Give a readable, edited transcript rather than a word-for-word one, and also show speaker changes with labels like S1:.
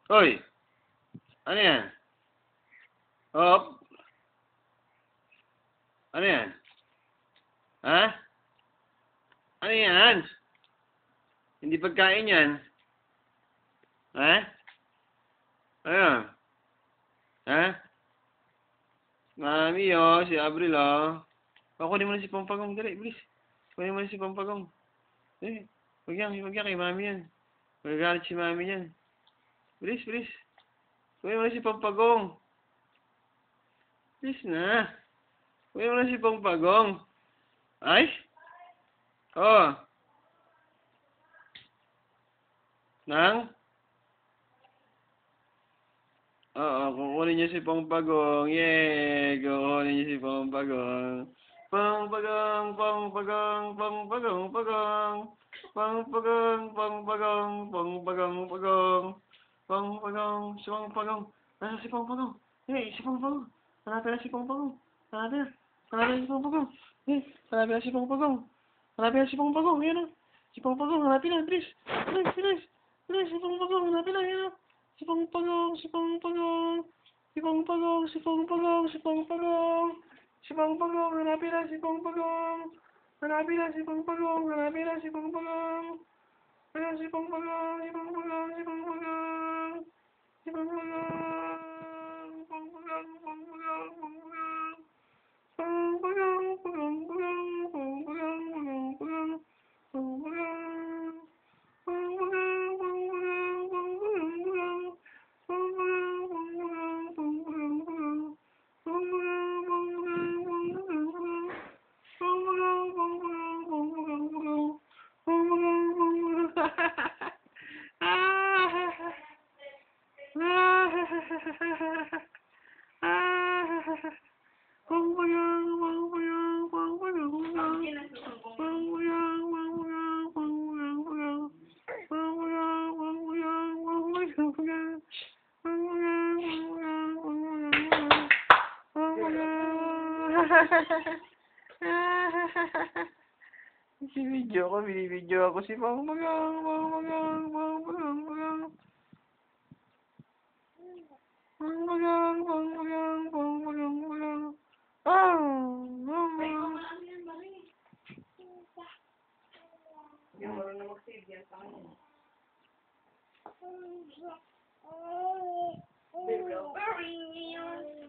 S1: Hoy! Ano yan? Hop! Ano yan? Ha? Ano yan? Hindi pagkain yan. Ha? Ano? Ha? Mami, oh. Si Abril, oh. Kunin mo na si Pampagong. Dali, bilis. Kunin mo na si Pampagong. Eh, huwag yan kay Mami yan. Magagalit si Mami yan. Bilis, bilis. Kunin mo na si Pampagong. Bilis na. Kunin mo na si Pampagong. Ay? Oh. Nang? Oo, kukunin niyo si Pampagong. Yay! Kukunin niyo si Pampagong. Pampagong, Pampagong, Pampagong, Pagong. Pampagong, Pampagong, Pampagong, Pagong. Pampagong, si Pampagong. Nasa si Pampagong? Hey, si Pampagong. Hanapin na si Pampagong. Hanapin na. Hanapin na si Pampagong. Hey, hanapin na si Pampagong. Hanapin na si Pampagong. Yan o. Si Pampagong, hanapin na. Bilis. Bilis, bilis. Bilis, si Pampagong. Hanapin na. Yan o. Si Pampagong, si Pampagong. Si Pampagong, si Pampagong, si Pampagong. Si Pampagong, hanapin na si Pampagong. Hanapin na si Pampagong. Hanapin na si Pampagong. Ayan si Pampagong, si Pampagong, si Pampagong. Si Pampagong. Pampagong, Pampagong, Pampagong. Pampagong, Pampagong, Pampagong, Pampagong, Pampagong. Pampagong. Pampagong, Pampagong, Pampagong, Pampagong. Pampagong, Pampagong, Pampagong, Pampagong. Pampagong, Pampagong, Pampagong, Pampagong. Pampagong, Pampagong, Pampagong, Pampagong. Pampagong, Pampagong. Pampagong, Pampagong, Pampagong, Pampagong. Pampagong, Pampagong, Pampagong, Pampagong. Pampagong, Pampagong, Pampagong, Pampagong. Pampagong, Pampagong, Pampagong. Binibidyo ako si Pampagong, Pampagong, Pampagong, Pampagong. Pampagong, Pampagong, Pampagong, Pampagong.
S2: Hindi mo marunong mag-save yan sa kanya. Developering.